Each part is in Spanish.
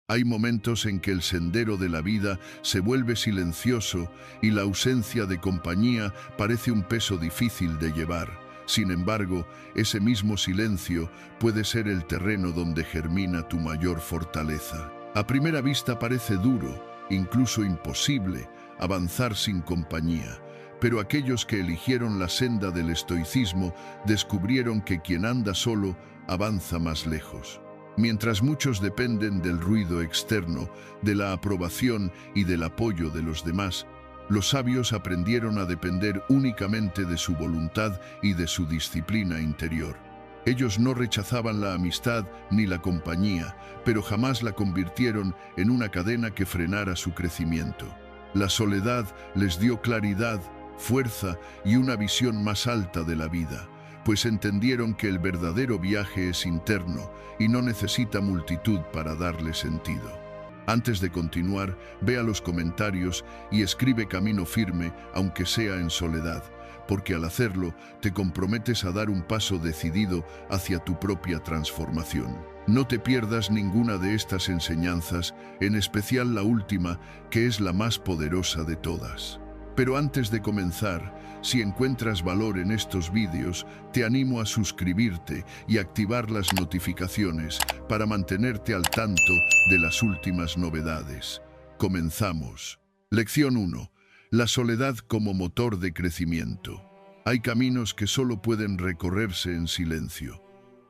Hay momentos en que el sendero de la vida se vuelve silencioso y la ausencia de compañía parece un peso difícil de llevar. Sin embargo, ese mismo silencio puede ser el terreno donde germina tu mayor fortaleza. A primera vista parece duro, incluso imposible, avanzar sin compañía. Pero aquellos que eligieron la senda del estoicismo descubrieron que quien anda solo avanza más lejos. Mientras muchos dependen del ruido externo, de la aprobación y del apoyo de los demás, los sabios aprendieron a depender únicamente de su voluntad y de su disciplina interior. Ellos no rechazaban la amistad ni la compañía, pero jamás la convirtieron en una cadena que frenara su crecimiento. La soledad les dio claridad, fuerza y una visión más alta de la vida, pues entendieron que el verdadero viaje es interno y no necesita multitud para darle sentido. Antes de continuar, ve a los comentarios y escribe Camino Firme, aunque sea en soledad, porque al hacerlo te comprometes a dar un paso decidido hacia tu propia transformación. No te pierdas ninguna de estas enseñanzas, en especial la última, que es la más poderosa de todas. Pero antes de comenzar, si encuentras valor en estos vídeos, te animo a suscribirte y activar las notificaciones para mantenerte al tanto de las últimas novedades. Comenzamos. Lección 1. La soledad como motor de crecimiento. Hay caminos que solo pueden recorrerse en silencio.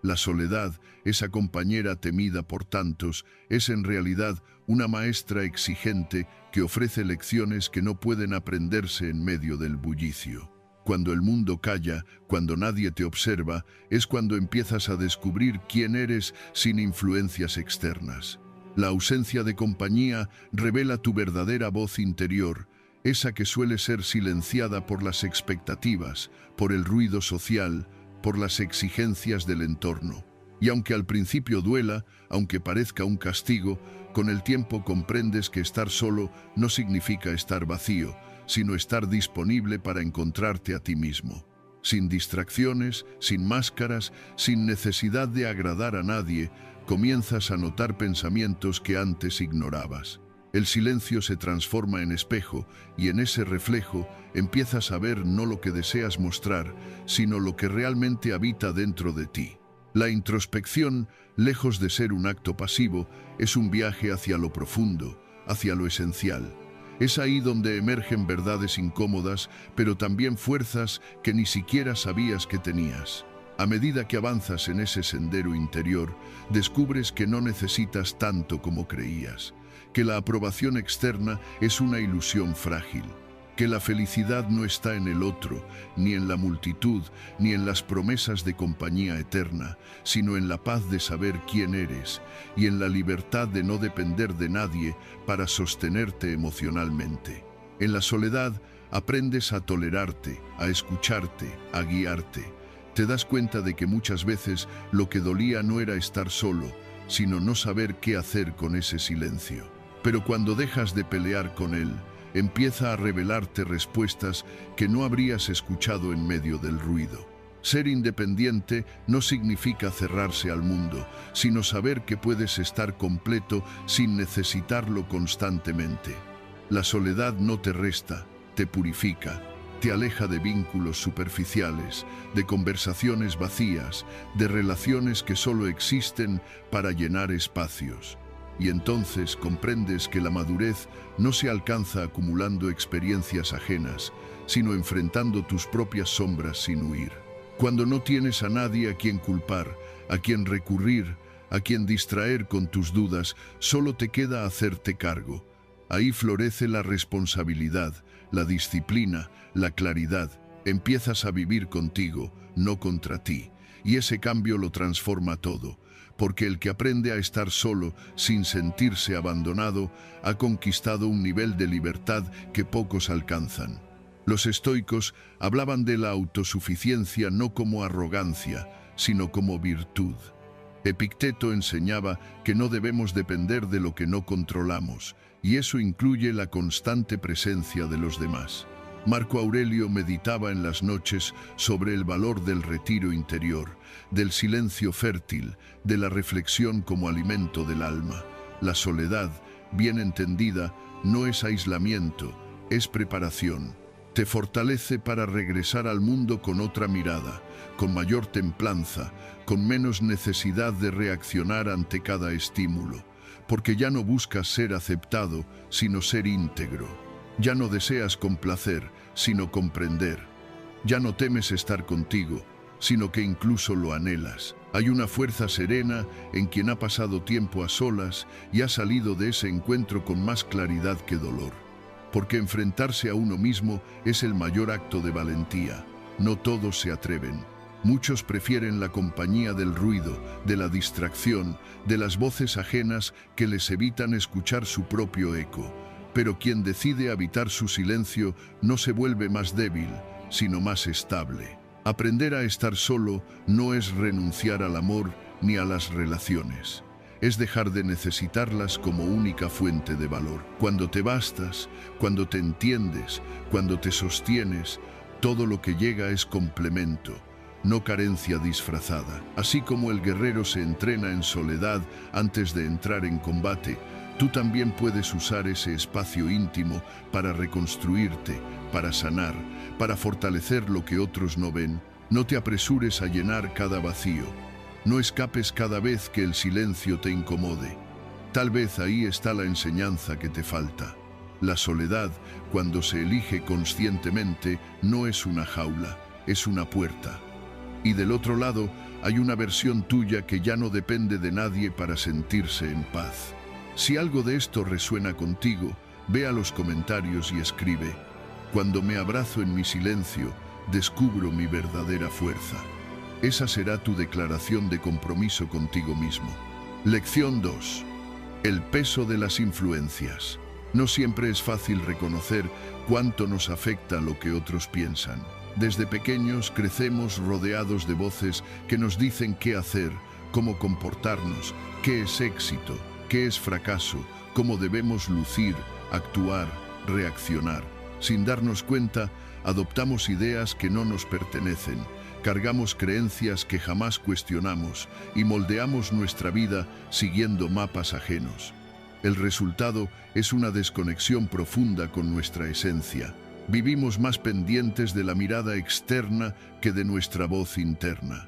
La soledad, esa compañera temida por tantos, es en realidad una maestra exigente que ofrece lecciones que no pueden aprenderse en medio del bullicio. Cuando el mundo calla, cuando nadie te observa, es cuando empiezas a descubrir quién eres sin influencias externas. La ausencia de compañía revela tu verdadera voz interior, esa que suele ser silenciada por las expectativas, por el ruido social, por las exigencias del entorno. Y aunque al principio duela, aunque parezca un castigo, con el tiempo comprendes que estar solo no significa estar vacío, sino estar disponible para encontrarte a ti mismo. Sin distracciones, sin máscaras, sin necesidad de agradar a nadie, comienzas a notar pensamientos que antes ignorabas. El silencio se transforma en espejo y en ese reflejo empiezas a ver no lo que deseas mostrar, sino lo que realmente habita dentro de ti. La introspección, lejos de ser un acto pasivo, es un viaje hacia lo profundo, hacia lo esencial. Es ahí donde emergen verdades incómodas, pero también fuerzas que ni siquiera sabías que tenías. A medida que avanzas en ese sendero interior, descubres que no necesitas tanto como creías, que la aprobación externa es una ilusión frágil, que la felicidad no está en el otro, ni en la multitud, ni en las promesas de compañía eterna, sino en la paz de saber quién eres y en la libertad de no depender de nadie para sostenerte emocionalmente. En la soledad aprendes a tolerarte, a escucharte, a guiarte. Te das cuenta de que muchas veces lo que dolía no era estar solo, sino no saber qué hacer con ese silencio. Pero cuando dejas de pelear con él, empieza a revelarte respuestas que no habrías escuchado en medio del ruido. Ser independiente no significa cerrarse al mundo, sino saber que puedes estar completo sin necesitarlo constantemente. La soledad no te resta, te purifica, te aleja de vínculos superficiales, de conversaciones vacías, de relaciones que solo existen para llenar espacios. Y entonces comprendes que la madurez no se alcanza acumulando experiencias ajenas, sino enfrentando tus propias sombras sin huir. Cuando no tienes a nadie a quien culpar, a quien recurrir, a quien distraer con tus dudas, solo te queda hacerte cargo. Ahí florece la responsabilidad, la disciplina, la claridad. Empiezas a vivir contigo, no contra ti, y ese cambio lo transforma todo. Porque el que aprende a estar solo, sin sentirse abandonado, ha conquistado un nivel de libertad que pocos alcanzan. Los estoicos hablaban de la autosuficiencia no como arrogancia, sino como virtud. Epicteto enseñaba que no debemos depender de lo que no controlamos, y eso incluye la constante presencia de los demás. Marco Aurelio meditaba en las noches sobre el valor del retiro interior, del silencio fértil, de la reflexión como alimento del alma. La soledad, bien entendida, no es aislamiento, es preparación. Te fortalece para regresar al mundo con otra mirada, con mayor templanza, con menos necesidad de reaccionar ante cada estímulo, porque ya no buscas ser aceptado, sino ser íntegro. Ya no deseas complacer, sino comprender. Ya no temes estar contigo, sino que incluso lo anhelas. Hay una fuerza serena en quien ha pasado tiempo a solas y ha salido de ese encuentro con más claridad que dolor. Porque enfrentarse a uno mismo es el mayor acto de valentía. No todos se atreven. Muchos prefieren la compañía del ruido, de la distracción, de las voces ajenas que les evitan escuchar su propio eco. Pero quien decide habitar su silencio no se vuelve más débil, sino más estable. Aprender a estar solo no es renunciar al amor ni a las relaciones. Es dejar de necesitarlas como única fuente de valor. Cuando te bastas, cuando te entiendes, cuando te sostienes, todo lo que llega es complemento, no carencia disfrazada. Así como el guerrero se entrena en soledad antes de entrar en combate, tú también puedes usar ese espacio íntimo para reconstruirte, para sanar, para fortalecer lo que otros no ven. No te apresures a llenar cada vacío. No escapes cada vez que el silencio te incomode. Tal vez ahí está la enseñanza que te falta. La soledad, cuando se elige conscientemente, no es una jaula, es una puerta. Y del otro lado, hay una versión tuya que ya no depende de nadie para sentirse en paz. Si algo de esto resuena contigo, ve a los comentarios y escribe: cuando me abrazo en mi silencio, descubro mi verdadera fuerza. Esa será tu declaración de compromiso contigo mismo. Lección 2. El peso de las influencias. No siempre es fácil reconocer cuánto nos afecta lo que otros piensan. Desde pequeños crecemos rodeados de voces que nos dicen qué hacer, cómo comportarnos, qué es éxito, qué es fracaso, cómo debemos lucir, actuar, reaccionar. Sin darnos cuenta, adoptamos ideas que no nos pertenecen, cargamos creencias que jamás cuestionamos y moldeamos nuestra vida siguiendo mapas ajenos. El resultado es una desconexión profunda con nuestra esencia. Vivimos más pendientes de la mirada externa que de nuestra voz interna.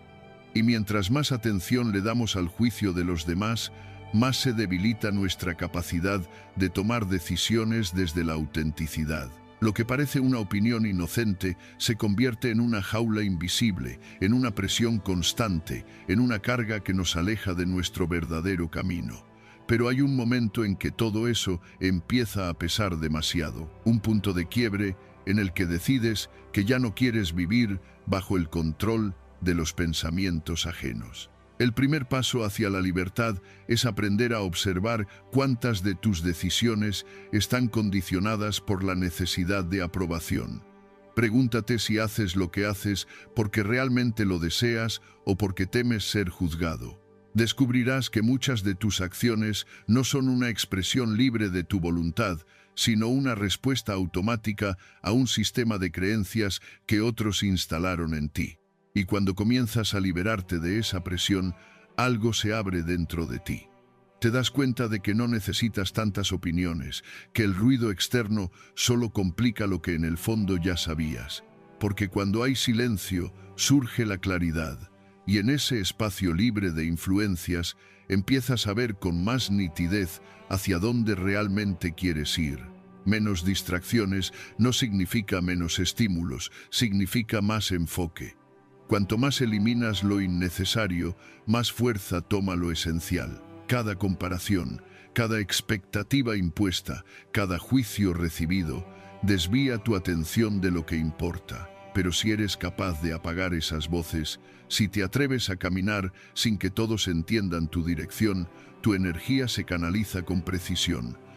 Y mientras más atención le damos al juicio de los demás, más se debilita nuestra capacidad de tomar decisiones desde la autenticidad. Lo que parece una opinión inocente se convierte en una jaula invisible, en una presión constante, en una carga que nos aleja de nuestro verdadero camino. Pero hay un momento en que todo eso empieza a pesar demasiado, un punto de quiebre en el que decides que ya no quieres vivir bajo el control de los pensamientos ajenos. El primer paso hacia la libertad es aprender a observar cuántas de tus decisiones están condicionadas por la necesidad de aprobación. Pregúntate si haces lo que haces porque realmente lo deseas o porque temes ser juzgado. Descubrirás que muchas de tus acciones no son una expresión libre de tu voluntad, sino una respuesta automática a un sistema de creencias que otros instalaron en ti. Y cuando comienzas a liberarte de esa presión, algo se abre dentro de ti. Te das cuenta de que no necesitas tantas opiniones, que el ruido externo solo complica lo que en el fondo ya sabías. Porque cuando hay silencio, surge la claridad. Y en ese espacio libre de influencias, empiezas a ver con más nitidez hacia dónde realmente quieres ir. Menos distracciones no significa menos estímulos, significa más enfoque. Cuanto más eliminas lo innecesario, más fuerza toma lo esencial. Cada comparación, cada expectativa impuesta, cada juicio recibido, desvía tu atención de lo que importa. Pero si eres capaz de apagar esas voces, si te atreves a caminar sin que todos entiendan tu dirección, tu energía se canaliza con precisión.